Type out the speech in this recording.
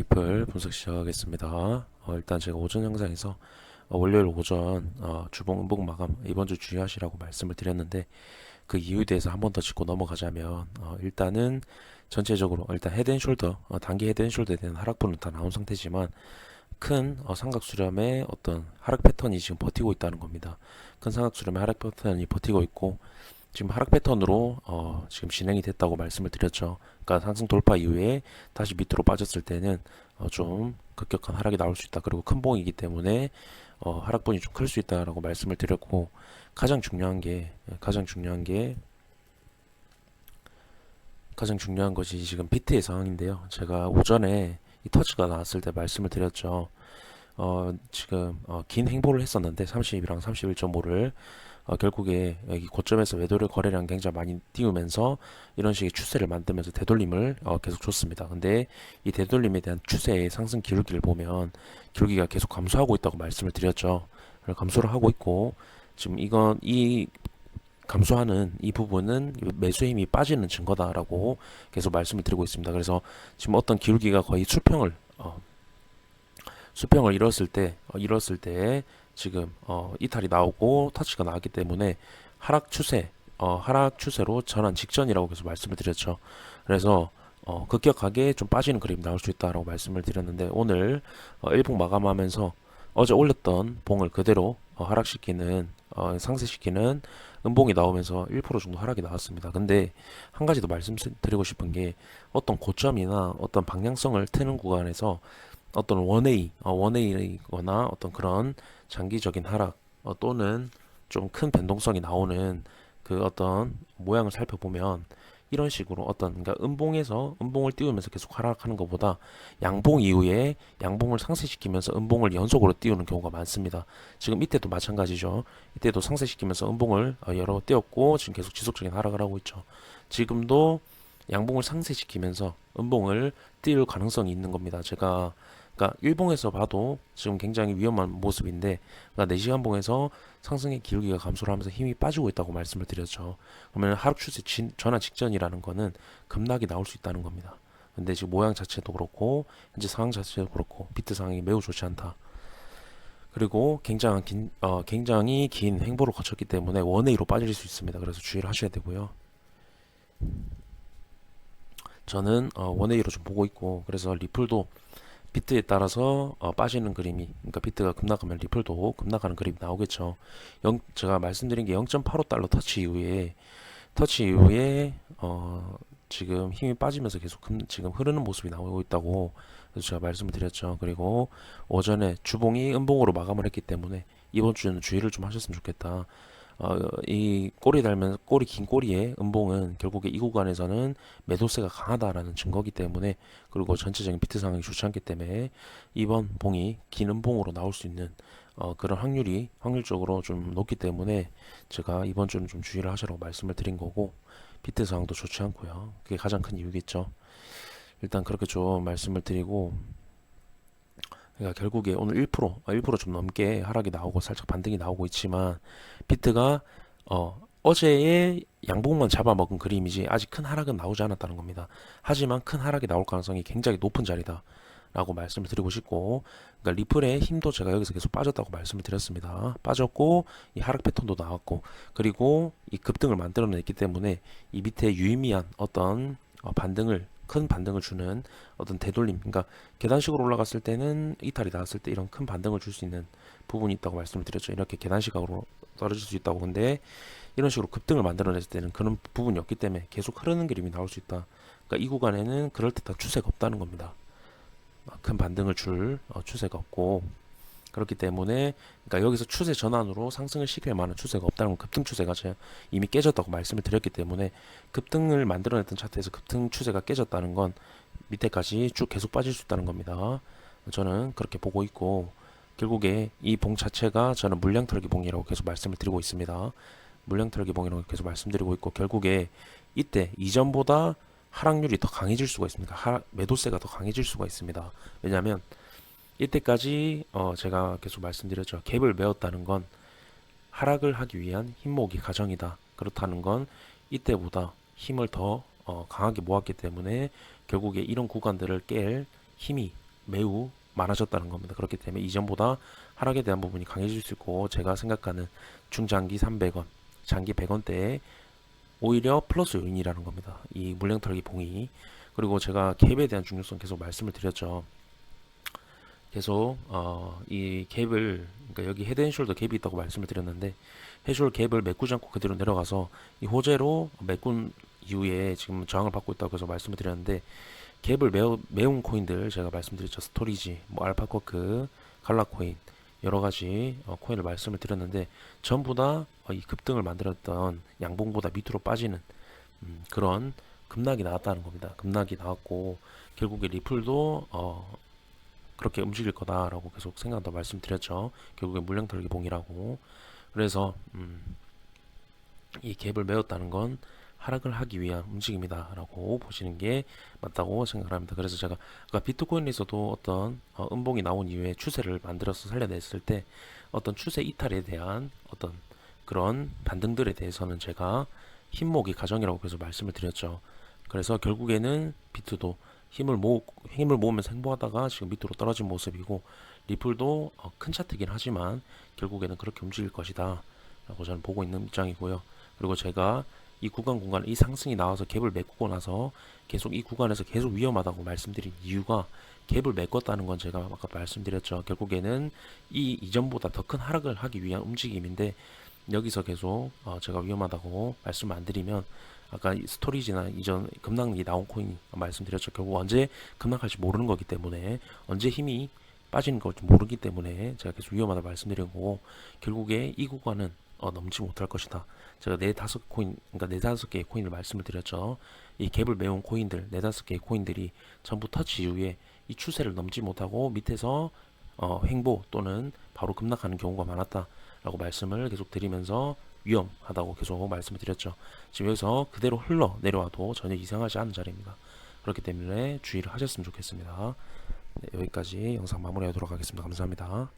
리플 분석 시작하겠습니다. 일단 제가 오전 영상에서 월요일 오전 주봉 음봉 마감 이번 주 주의하시라고 말씀을 드렸는데 그 이유에 대해서 한 번 더 짚고 넘어가자면 일단은 전체적으로 일단 헤드앤숄더 단기 헤드앤숄더에 대한 하락분은 다 나온 상태지만 큰 삼각 수렴의 어떤 하락 패턴이 지금 버티고 있다는 겁니다. 큰 삼각 수렴의 하락 패턴이 버티고 있고 지금 하락 패턴으로 지금 진행이 됐다고 말씀을 드렸죠. 그러니까 상승 돌파 이후에 다시 밑으로 빠졌을 때는 좀 급격한 하락이 나올 수 있다. 그리고 큰 봉이기 때문에 하락분이 좀 클 수 있다라고 말씀을 드렸고 가장 중요한 게 가장 중요한 것이 지금 비트의 상황인데요. 제가 오전에 이 터치가 나왔을 때 말씀을 드렸죠. 지금 긴 행보를 했었는데 30이랑 31.5를 결국에 여기 고점에서 매도를 거래량 굉장히 많이 띄우면서 이런 식의 추세를 만들면서 되돌림을 계속 줬습니다. 근데 이 되돌림에 대한 추세의 상승 기울기를 보면 기울기가 계속 감소하고 있다고 말씀을 드렸죠. 감소를 하고 있고 지금 이 감소하는 이 부분은 매수의 힘이 빠지는 증거다라고 계속 말씀을 드리고 있습니다. 그래서 지금 어떤 기울기가 거의 수평을 이뤘을 때 지금 이탈이 나오고 터치가 나왔기 때문에 하락 추세로 전환 직전이라고 계속 말씀을 드렸죠. 그래서 급격하게 좀 빠지는 그림이 나올 수 있다라고 말씀을 드렸는데 오늘 일봉 마감하면서 어제 올렸던 봉을 그대로 상쇄시키는 음봉이 나오면서 1% 정도 하락이 나왔습니다. 근데 한 가지 더 말씀드리고 싶은 게 어떤 고점이나 어떤 방향성을 트는 구간에서 어떤 원웨이거나 어떤 그런 장기적인 하락 또는 좀 큰 변동성이 나오는 그 어떤 모양을 살펴보면 이런 식으로 그러니까 음봉을 띄우면서 계속 하락하는 것보다 양봉 이후에 양봉을 상쇄시키면서 음봉을 연속으로 띄우는 경우가 많습니다. 지금 이때도 마찬가지죠. 이때도 상쇄시키면서 음봉을 여러 번 띄웠고 지금 계속 지속적인 하락을 하고 있죠. 지금도 양봉을 상쇄시키면서 음봉을 띄울 가능성이 있는 겁니다. 그러니까 일봉에서 봐도 지금 굉장히 위험한 모습인데 그러니까 4시간 봉에서 상승의 기울기가 감소를 하면서 힘이 빠지고 있다고 말씀을 드렸죠. 그러면 하락 추세 전환 직전이라는 거는 급락이 나올 수 있다는 겁니다. 근데 지금 모양 자체도 그렇고 현재 상황 자체도 그렇고 비트 상황이 매우 좋지 않다. 그리고 굉장히 긴 행보를 거쳤기 때문에 원웨이로 빠질 수 있습니다. 그래서 주의를 하셔야 되고요. 저는 원웨이로 좀 보고 있고 그래서 리플도 비트에 따라서 빠지는 그림이 그러니까 비트가 급락하면 리플도 급락하는 그림이 나오겠죠. 제가 말씀드린 게 0.85달러 터치 이후에 지금 힘이 빠지면서 계속 지금 흐르는 모습이 나오고 있다고 그래서 제가 말씀을 드렸죠. 그리고 오전에 주봉이 음봉으로 마감을 했기 때문에 이번 주는 주의를 좀 하셨으면 좋겠다. 이 꼬리 긴 꼬리의 음봉은 결국에 이 구간에서는 매도세가 강하다라는 증거기 때문에 그리고 전체적인 비트 상황이 좋지 않기 때문에 이번 봉이 긴 음봉으로 나올 수 있는 그런 확률적으로 좀 높기 때문에 제가 이번 주는 좀 주의를 하시라고 말씀을 드린 거고 비트 상황도 좋지 않고요. 그게 가장 큰 이유겠죠. 일단 그렇게 좀 말씀을 드리고 그러니까 결국에 오늘 1%좀 넘게 하락이 나오고 살짝 반등이 나오고 있지만 비트가 어제의 양봉만 잡아먹은 그림이지 아직 큰 하락은 나오지 않았다는 겁니다. 하지만 큰 하락이 나올 가능성이 굉장히 높은 자리다. 라고 말씀을 드리고 싶고 그러니까 리플의 힘도 제가 여기서 계속 빠졌다고 말씀을 드렸습니다. 빠졌고 이 하락 패턴도 나왔고 그리고 이 급등을 만들어냈기 때문에 이 밑에 유의미한 어떤 큰 반등을 주는 어떤 되돌림 그러니까 계단식으로 올라갔을 때는 이탈이 나왔을 때 이런 큰 반등을 줄 수 있는 부분이 있다고 말씀을 드렸죠. 이렇게 계단식으로 떨어질 수 있다고. 근데 이런 식으로 급등을 만들어냈을 때는 그런 부분이 없기 때문에 계속 흐르는 그림이 나올 수 있다. 그러니까 이 구간에는 그럴듯한 추세가 없다는 겁니다. 큰 반등을 줄 추세가 없고 그렇기 때문에 그러니까 여기서 추세 전환으로 상승을 시킬 만한 추세가 없다는 건 급등 추세가 제가 이미 깨졌다고 말씀을 드렸기 때문에 급등을 만들어냈던 차트에서 급등 추세가 깨졌다는 건 밑에까지 쭉 계속 빠질 수 있다는 겁니다. 저는 그렇게 보고 있고 결국에 이 봉 자체가 저는 물량 털기 봉이라고 계속 말씀을 드리고 있습니다. 물량 털기 봉이라고 계속 말씀드리고 있고 결국에 이때 이전보다 하락률이 더 강해질 수가 있습니다. 매도세가 더 강해질 수가 있습니다. 왜냐하면 이때까지 제가 계속 말씀드렸죠. 갭을 메웠다는 건 하락을 하기 위한 힘모으기 과정이다. 그렇다는 건 이때보다 힘을 더 강하게 모았기 때문에 결국에 이런 구간들을 깰 힘이 매우 많아졌다는 겁니다. 그렇기 때문에 이전보다 하락에 대한 부분이 강해질 수 있고 제가 생각하는 중장기 300원, 장기 100원대에 오히려 플러스 요인이라는 겁니다. 이 물량털기 봉이. 그리고 제가 갭에 대한 중요성 계속 말씀을 드렸죠. 계속 이 갭을, 그러니까 여기 헤드앤숄더 갭이 있다고 말씀을 드렸는데 헤드숄더 갭을 메꾸지 않고 그대로 내려가서 이 호재로 메꾼 이후에 지금 저항을 받고 있다고 해서 말씀을 드렸는데, 갭을 메운 코인들 제가 말씀드렸죠. 스토리지, 뭐 알파쿼크, 갈라코인, 여러 가지 코인을 말씀을 드렸는데 전부 다 이 급등을 만들었던 양봉보다 밑으로 빠지는 그런 급락이 나왔다는 겁니다. 급락이 나왔고 결국에 리플도 그렇게 움직일 거다라고 계속 생각한다 말씀드렸죠. 결국에 물량털기 봉이라고. 그래서 이 갭을 메웠다는 건 하락을 하기 위한 움직임이다라고 보시는 게 맞다고 생각을 합니다. 그래서 제가 아까 비트코인에서도 어떤 음봉이 나온 이후에 추세를 만들어서 살려냈을 때 어떤 추세 이탈에 대한 어떤 그런 반등들에 대해서는 제가 힘모으기 과정이라고 계속 말씀을 드렸죠. 그래서 결국에는 비트도 힘을 모으면서 행보하다가 지금 밑으로 떨어진 모습이고, 리플도 큰 차트긴 하지만 결국에는 그렇게 움직일 것이다 라고 저는 보고 있는 입장이고요. 그리고 제가 이 구간 이 상승이 나와서 갭을 메꾸고 나서 계속 이 구간에서 계속 위험하다고 말씀드린 이유가, 갭을 메꿨다는 건 제가 아까 말씀드렸죠. 결국에는 이 이전보다 더 큰 하락을 하기 위한 움직임인데 여기서 계속 제가 위험하다고 말씀을 안 드리면, 아까 스토리지나 이전 급락이 나온 코인 말씀드렸죠. 결국 언제 급락할지 모르는 거기 때문에, 언제 힘이 빠지는 걸 모르기 때문에 제가 계속 위험하다 말씀드리고, 결국에 이 구간은 넘지 못할 것이다. 제가 네다섯 코인, 그러니까 네다섯 개의 코인을 말씀을 드렸죠. 이 갭을 메운 코인들, 네다섯 개의 코인들이 전부 터치 이후에 이 추세를 넘지 못하고 밑에서 횡보 또는 바로 급락하는 경우가 많았다라고 말씀을 계속 드리면서 위험하다고 계속 말씀을 드렸죠. 지금 여기서 그대로 흘러 내려와도 전혀 이상하지 않은 자리입니다. 그렇기 때문에 주의를 하셨으면 좋겠습니다. 네, 여기까지 영상 마무리하도록 하겠습니다. 감사합니다.